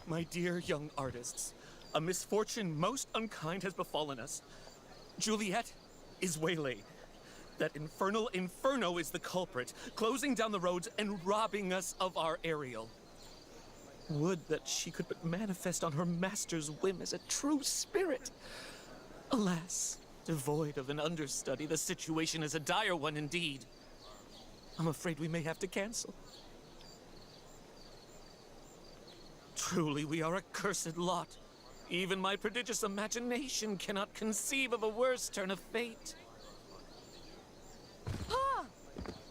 My dear young artists, a misfortune most unkind has befallen us. Juliet is waylaid. That infernal Inferno is the culprit, closing down the roads and robbing us of our Ariel. Would that she could but manifest on her master's whim as a true spirit. Alas, devoid of an understudy, the situation is a dire one indeed. I'm afraid we may have to cancel. Truly, we are a cursed lot. Even my prodigious imagination cannot conceive of a worse turn of fate.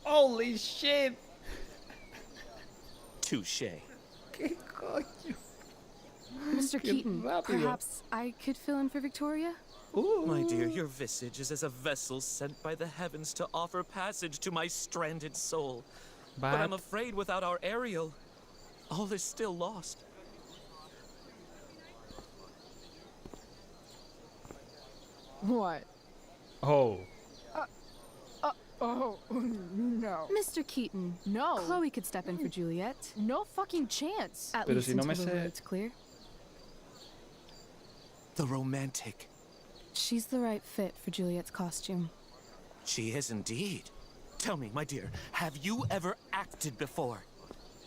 Holy shit. Touché. ¿Qué coño? Mr. Qué Keaton, rápido. perhaps I could fill in for Victoria? My dear, your visage is as a vessel sent by the heavens to offer passage to my stranded soul. But I'm But afraid without our Ariel, all is still lost. What? oh, Oh, no. Mr. Keaton, No. Chloe could step in for Juliet. No fucking chance. At Pero least si no until me the sé- road's clear. The romantic. She's the right fit for Juliet's costume. She is indeed. Tell me, my dear, have you ever acted before?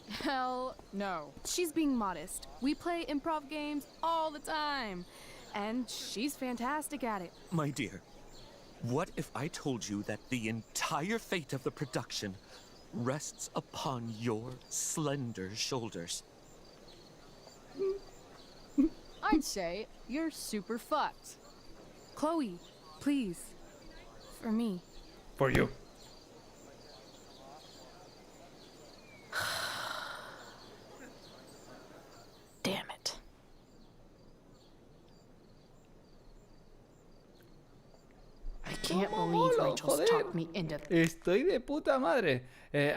Hell no. She's being modest. We play improv games all the time. And she's fantastic at it. My dear, what if I told you that the entire fate of the production rests upon your slender shoulders? I'd say you're super fucked. Chloe, please. For me. for you. Damn it. I can't ¿Cómo believe molo, Rachel's joder? talked me into Estoy de puta madre.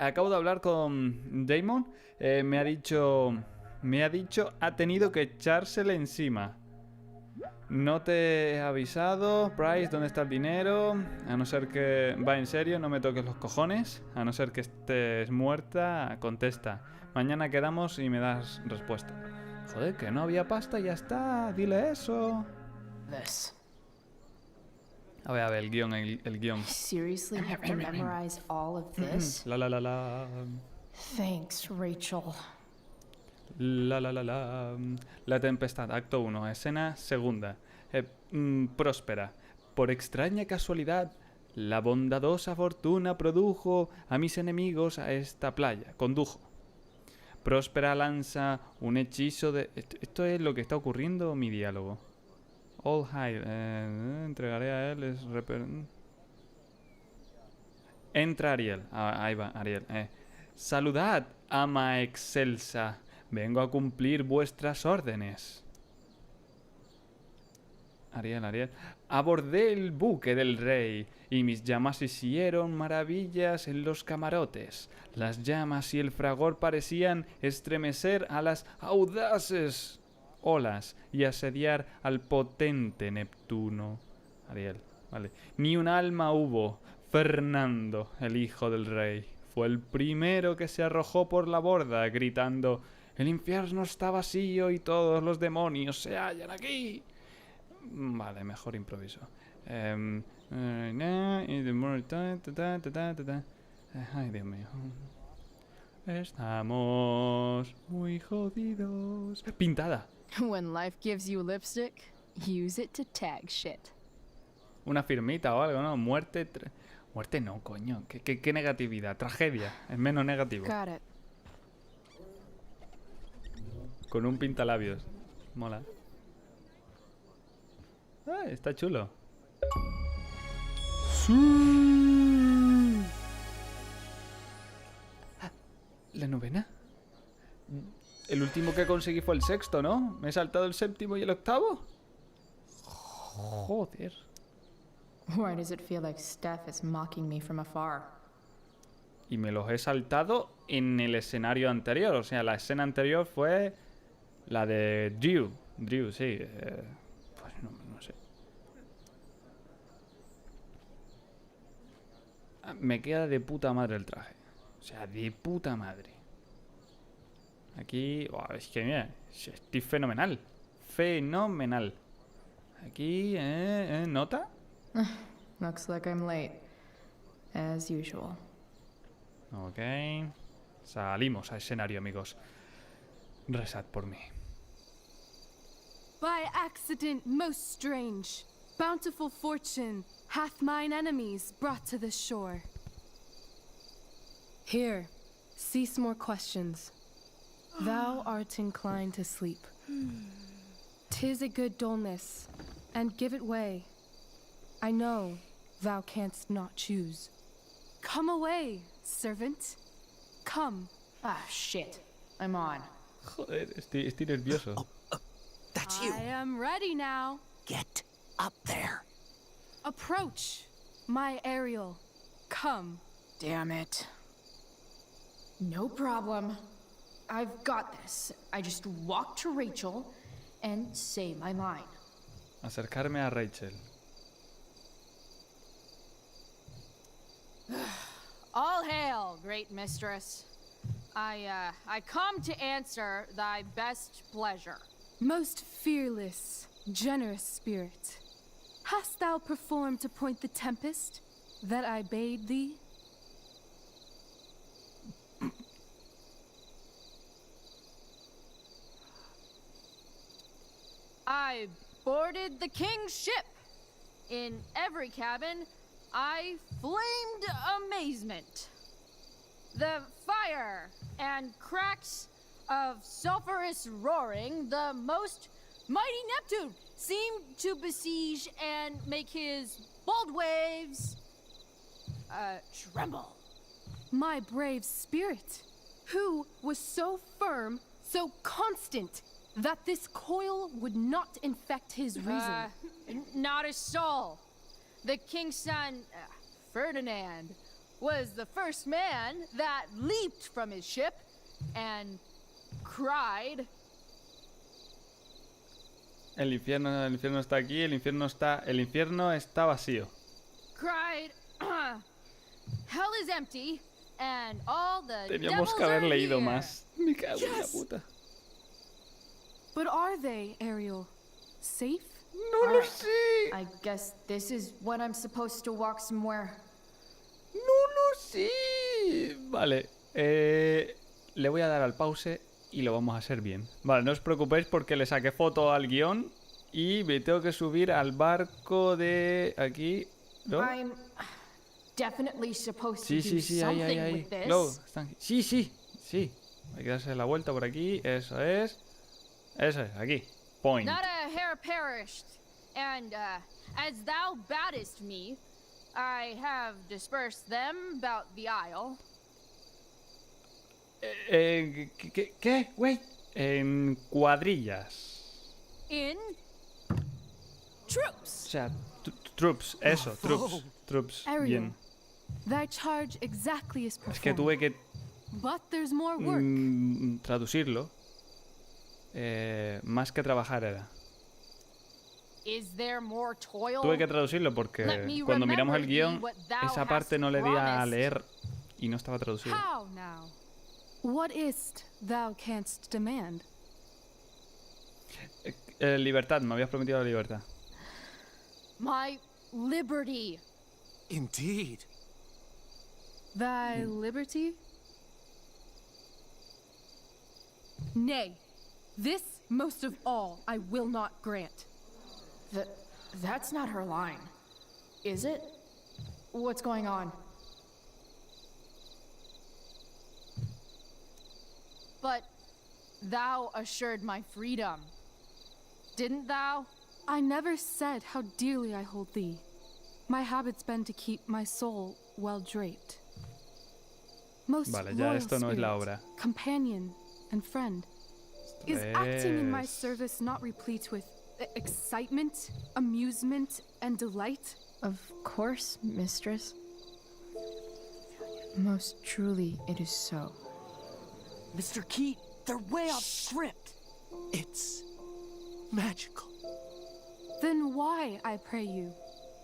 Acabo de hablar con Damon. Me ha dicho, ha tenido que echársele encima. No te he avisado, Price, ¿dónde está el dinero? A no ser que... Va, en serio, no me toques los cojones. A no ser que estés muerta, contesta. Mañana quedamos y me das respuesta. Joder, que no había pasta, ya está. Dile eso. this. A ver, el guión, el guión. Seriously have to memorize all of this? La la la la. Thanks, Rachel. La la la la. La tempestad, acto 1, escena segunda. Próspera. Por extraña casualidad, la bondadosa fortuna produjo a mis enemigos a esta playa. Condujo. Próspera lanza un hechizo de... Esto es lo que está ocurriendo o mi diálogo. All hide. Entregaré a él. Entra Ariel. Ahí va, Ariel. Saludad, ama excelsa. Vengo a cumplir vuestras órdenes. Ariel. Abordé el buque del rey y mis llamas hicieron maravillas en los camarotes. Las llamas y el fragor parecían estremecer a las audaces olas y asediar al potente Neptuno. Ariel, vale. Ni un alma hubo. Fernando, el hijo del rey, fue el primero que se arrojó por la borda, gritando: «El infierno está vacío y todos los demonios se hallan aquí». Vale, mejor improviso. Ay, Dios mío. Estamos muy jodidos. Pintada. When life gives you lipstick, use it to tag shit. Una firmita o algo, ¿no? Muerte... Muerte no, coño. ¿Qué negatividad? Tragedia. Es menos negativo. Got it. Con un pintalabios. Mola. Ah, está chulo. ¡Sí! Ah, ¿la novena? El último que conseguí fue el sexto, ¿no? ¿Me he saltado el séptimo y el octavo? Joder. Why does it feel like Steph is mocking me from afar? Y me los he saltado en el escenario anterior. O sea, la escena anterior fue la de Drew. Drew, sí. Pues no sé. Me queda de puta madre el traje. O sea, de puta madre. Aquí, buah, es que mira, estoy fenomenal. Fenomenal. Aquí, ¿nota? Looks like I'm late. As usual. Ok. Salimos a escenario, amigos. Rezad por mí. By accident most strange, bountiful fortune hath mine enemies brought to this shore. Here, cease more questions. Thou art inclined to sleep. 'Tis a good dullness, and give it way. I know thou canst not choose. Come away, servant. Come. Ah, shit. I'm on. Joder, estoy nervioso. That's you. I am ready now. Get up there. Approach, my Ariel. Come. Damn it. No problem. I've got this. I just walk to Rachel and say my line. Acercarme a Rachel. All hail, great mistress. I come to answer thy best pleasure. Most fearless, generous spirit, hast thou performed to point the tempest that I bade thee? I boarded the king's ship. In every cabin, I flamed amazement. The fire and cracks of sulphurous roaring, the most mighty Neptune seemed to besiege and make his bold waves tremble. My brave spirit, who was so firm, so constant, that this coil would not infect his reason. Not a soul. The king's son, Ferdinand, was the first man that leaped from his ship and cried. El infierno está aquí, el infierno está vacío. Cried, hell is empty, and all the Teníamos devils que haber are leído here. más. Me cago en la puta. But are they, Ariel, safe? No lo sé. I guess this is when I'm supposed to walk somewhere. No lo sé. Vale. Le voy a dar al pause y lo vamos a hacer bien. Vale, no os preocupéis porque le saqué foto al guión y me tengo que subir al barco de aquí. ¿No? I'm definitely supposed to Sí, do sí, sí, ahí, something ahí, ahí. with this. Lo, sí, sí, sí. Hay que darse la vuelta por aquí. Eso es. Eso es, aquí. Point. Not a hair perished, and as thou badest me, I have dispersed them about the isle. ¿Qué? Wait. En cuadrillas. In O troops. sea, troops. Eso, troops. Ariel, Bien. thy charge exactly is performed. Es que tuve que But there's more work. traducirlo. Más que trabajar era. Is there more toil? Tuve que traducirlo porque Let me cuando miramos el remember guión, thee what thou esa parte hast no le di a promised. leer y no estaba traducido. How now? What is't thou canst demand? Libertad, me habías prometido la libertad. My liberty. Indeed. Thy liberty? Nay, this most of all I will not grant. That's not her line. Is it? What's going on? But thou assured my freedom. Didn't thou? I never said how dearly I hold thee. My habit's been to keep my soul well draped. Most Vale, ya loyal esto no es la spirit, obra. companion and friend. Is acting in my Es- service not replete with excitement, amusement, and delight? Of course, mistress. Most truly, it is so. Mr. Keat, they're way off script. It's magical. Then why, I pray you,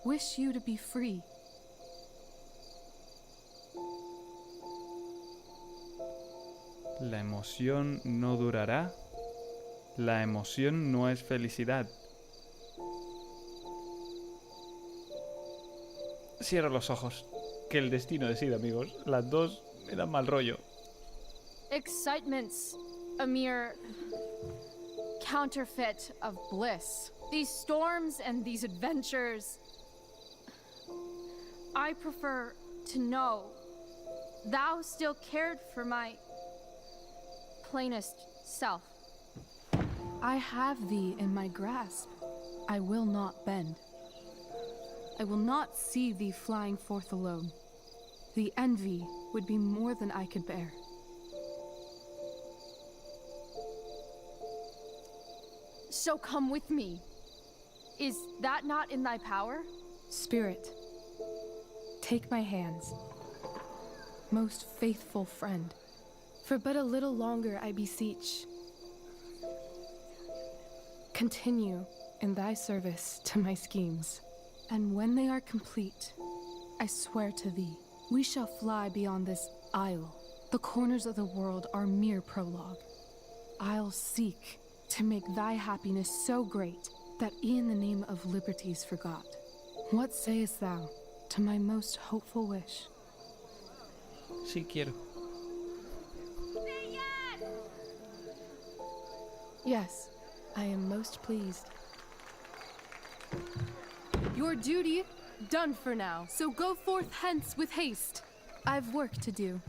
wish you to be free? La emoción no durará. La emoción no es felicidad. Cierro los ojos. Que el destino decida, amigos. Las dos me dan mal rollo. Excitement's a mere counterfeit of bliss. These storms and these adventures. I prefer to know thou still cared for my plainest self. I have thee in my grasp. I will not bend. I will not see thee flying forth alone. The envy would be more than I could bear. So come with me. Is that not in thy power? Spirit, take my hands. Most faithful friend, for but a little longer I beseech. Continue in thy service to my schemes, and when they are complete, I swear to thee, we shall fly beyond this isle. The corners of the world are mere prologue. I'll seek to make thy happiness so great that e'en the name of liberty's forgot. What sayest thou to my most hopeful wish? Sí quiero. Yes, I am most pleased. Your duty done for now, so go forth hence with haste. I've work to do.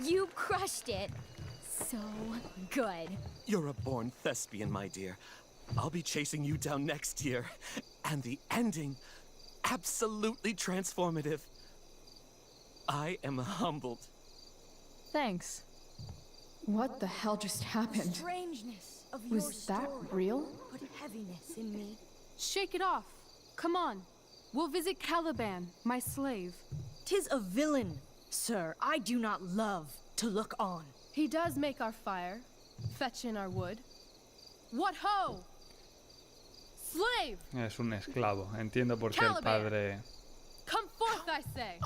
You crushed it. So good. You're a born thespian, my dear. I'll be chasing you down next year. And the ending, absolutely transformative. I am humbled. Thanks. What the hell just happened? Strangeness of your Was that story real? put heaviness in me. Shake it off. Come on. We'll visit Caliban, my slave. 'Tis a villain, sir, I do not love to look on. He does make our fire, fetch in our wood. What ho! Slave! Es un esclavo. Entiendo por qué el Caliban. padre... Come forth, I say!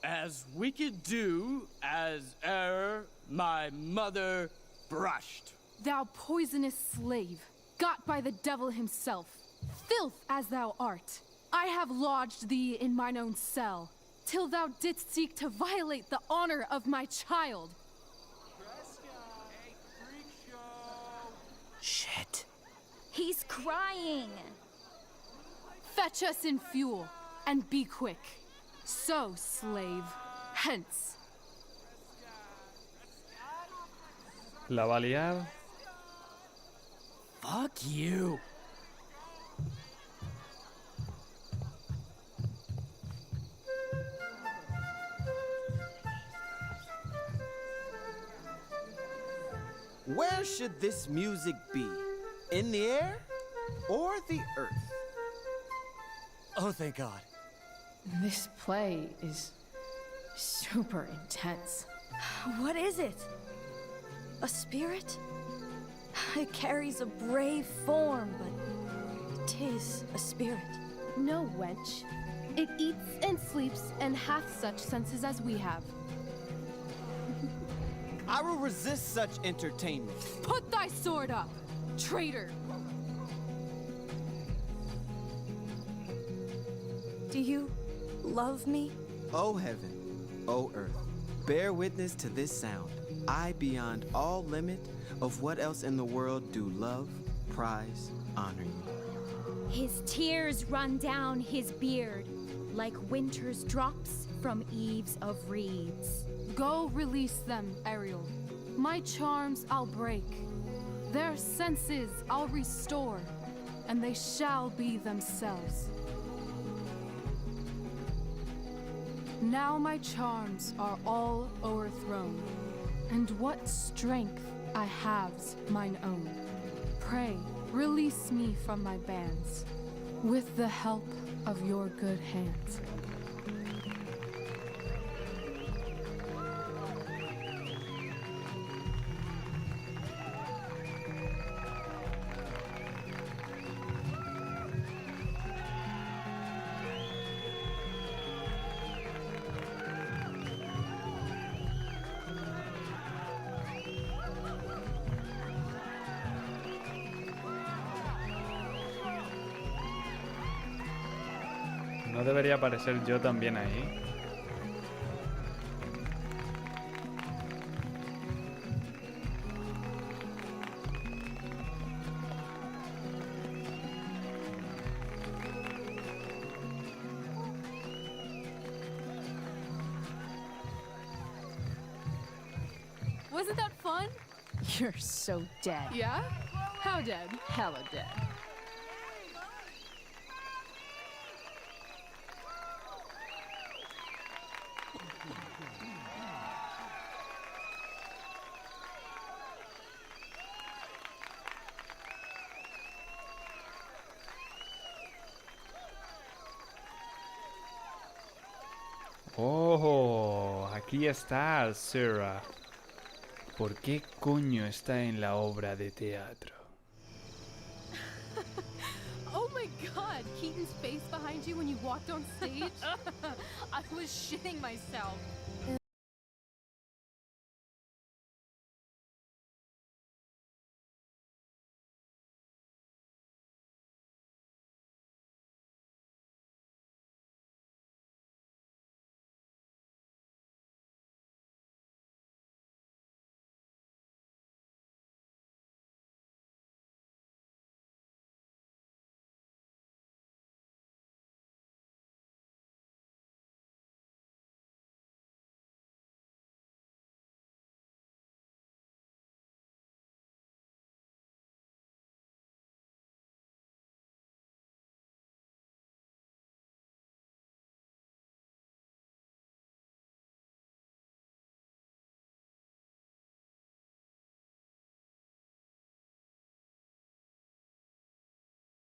As we could do as e'er my mother brushed. Thou poisonous slave, got by the devil himself, filth as thou art, I have lodged thee in mine own cell, till thou didst seek to violate the honor of my child. Shit. He's crying. Fetch us in fuel, and be quick. So, slave, hence. La va a liar. Fuck you. Where should this music be? In the air or the earth? Oh, thank God. This play is super intense. What is it? A spirit? It carries a brave form, but 'tis a spirit. No, wench. It eats and sleeps and hath such senses as we have. I will resist such entertainment. Put thy sword up, traitor! Do you love me? O heaven, O earth, bear witness to this sound. I, beyond all limit of what else in the world do love, prize, honor you. His tears run down his beard like winter's drops from eaves of reeds. Go release them, Ariel. My charms I'll break. Their senses I'll restore, and they shall be themselves. Now my charms are all o'erthrown, and what strength I have's mine own. Pray, release me from my bands, with the help of your good hands. ¿No debería aparecer yo también ahí? Wasn't that fun? You're so dead. Yeah? How dead? Hella dead. Oh, aquí está Sarah. ¿Por qué coño está en la obra de teatro? Oh my god, Keaton's face behind you when you walked on stage? I was shitting myself.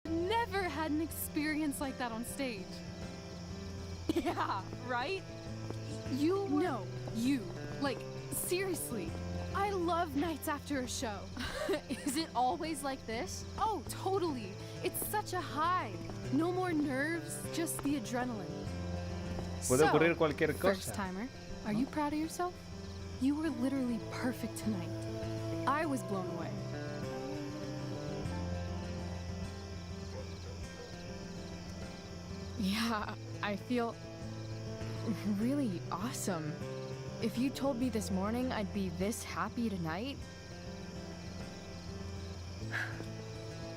Never had an experience like that on stage. Yeah, right? You were... No, you. Like, seriously. I love nights after a show. Is it always like this? Oh, totally. It's such a high. No more nerves, just the adrenaline. Puede ocurrir cualquier First cosa. timer, are you proud of yourself? You were literally perfect tonight. I was blown away. Yeah, I feel really awesome. If you told me this morning I'd be this happy tonight,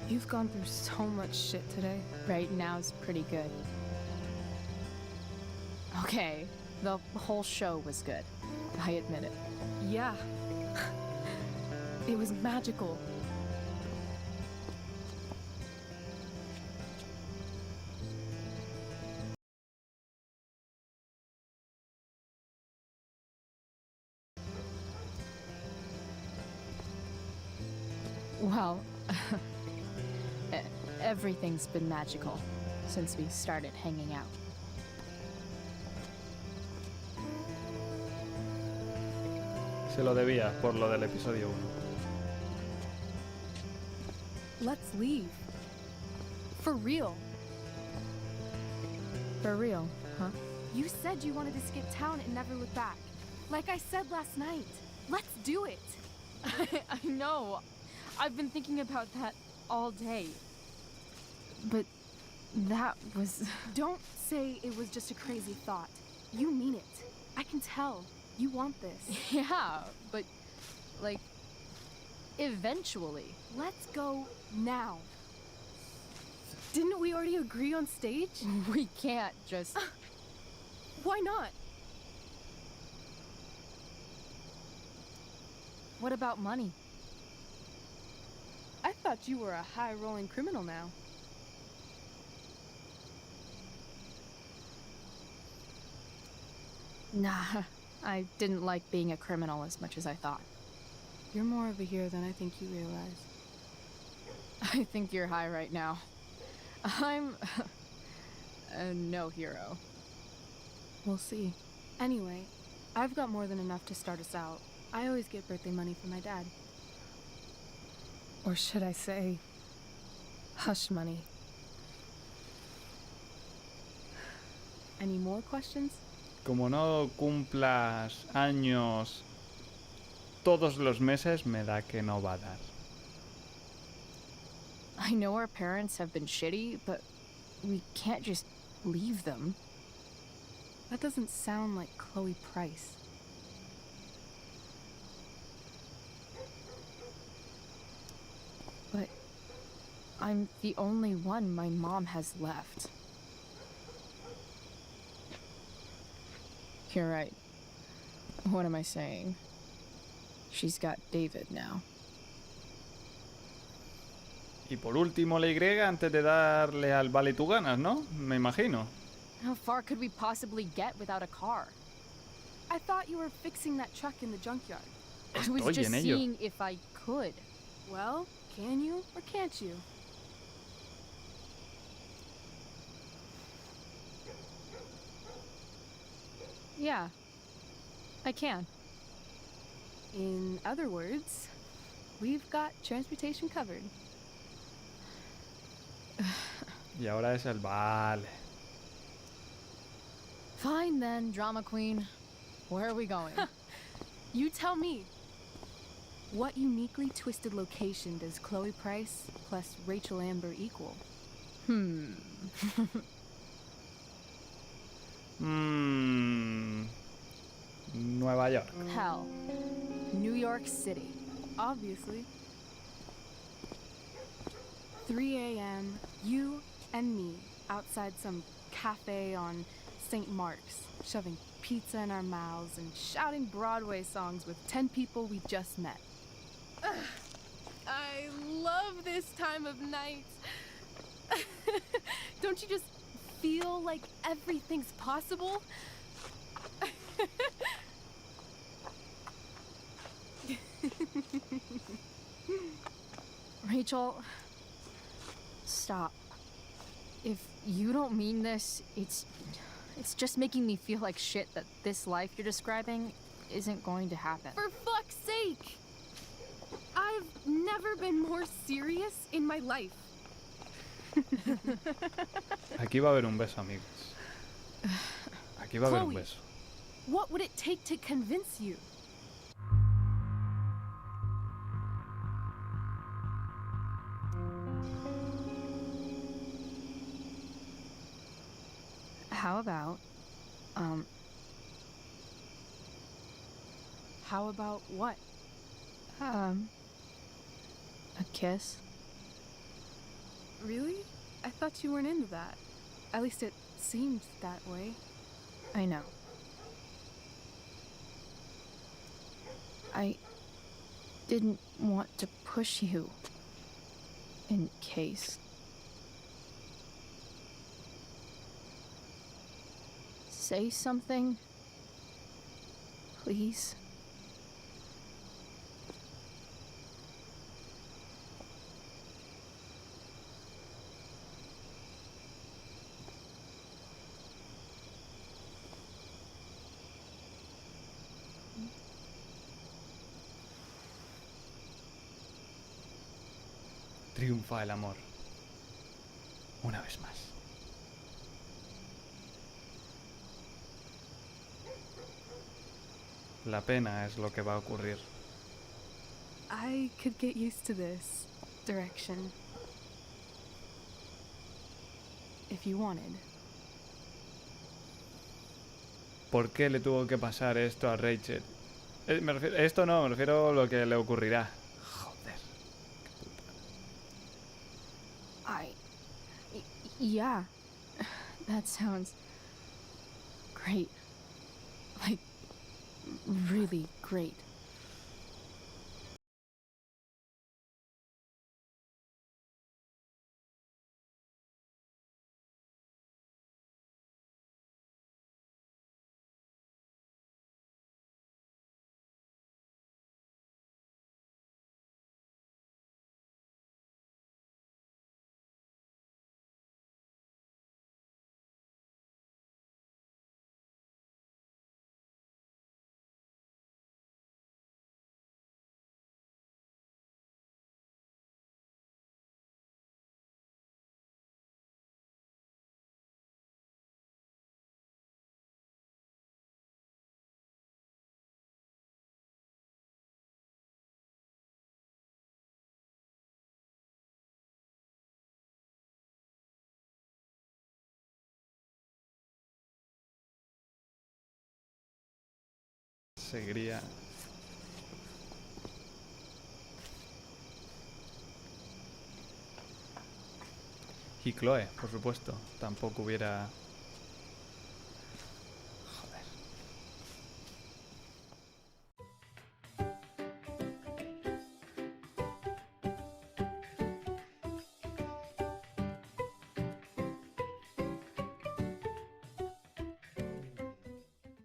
You've gone through so much shit today. right now's pretty good. Okay, the whole show was good. I admit it. Yeah. It was magical. Well, everything's been magical since we started hanging out. Se lo debía por lo del episodio 1. Let's leave. For real. For real, huh? You said you wanted to skip town and never look back. Like I said last night. Let's do it. I know. I've been thinking about that all day. But that was... Don't say it was just a crazy thought. You mean it. I can tell. You want this. Yeah, but, like, eventually. Let's go now. Didn't we already agree on stage? We can't just... Why not? What about money? I thought you were a high-rolling criminal now. Nah, I didn't like being a criminal as much as I thought. You're more of a hero than I think you realize. I think you're high right now. I'm... no hero. We'll see. Anyway, I've got more than enough to start us out. I always get birthday money from my dad. Or should I say, hush money. Any more questions? Como no cumplas años todos los meses, me da que no va a dar. I know our parents have been shitty, but we can't just leave them. That doesn't sound like Chloe Price. But I'm the only one my mom has left. You're right. What am I saying? She's got David now. Y por último la Y antes de darle al vale tú ganas, ¿no? Me imagino. How far could we possibly get without a car? I thought you were fixing that truck in the junkyard. I was Estoy just en ello. seeing if I could. Well, can you or can't you? Yeah, I can. In other words, we've got transportation covered. Y ahora es el vale. Fine then, drama queen. Where are we going? You tell me. What uniquely twisted location does Chloe Price plus Rachel Amber equal? Nueva York. Hell. New York City. Obviously. 3 a.m., you and me outside some cafe on St. Mark's, shoving pizza in our mouths and shouting Broadway songs with 10 people we just met. I love this time of night. Don't you just feel like everything's possible? Rachel, stop. If you don't mean this, it's just making me feel like shit that this life you're describing isn't going to happen. For fuck's sake! I've never been more serious in my life. Aquí va a haber un beso, amigos. Aquí va a haber un Chloe. beso. What would it take to convince you? How about, How about what? a kiss? Really? I thought you weren't into that. At least it seemed that way. I know. I didn't want to push you. In case. Say something. Please. Triunfa el amor. Una vez más. La pena es lo que va a ocurrir. I could get used to this direction. If you wanted. ¿Por qué le tuvo que pasar esto a Rachel? Esto no, me refiero a lo que le ocurrirá. Joder. Yeah. That sounds great. Like, really great. seguiría. Y Chloe, por supuesto, tampoco hubiera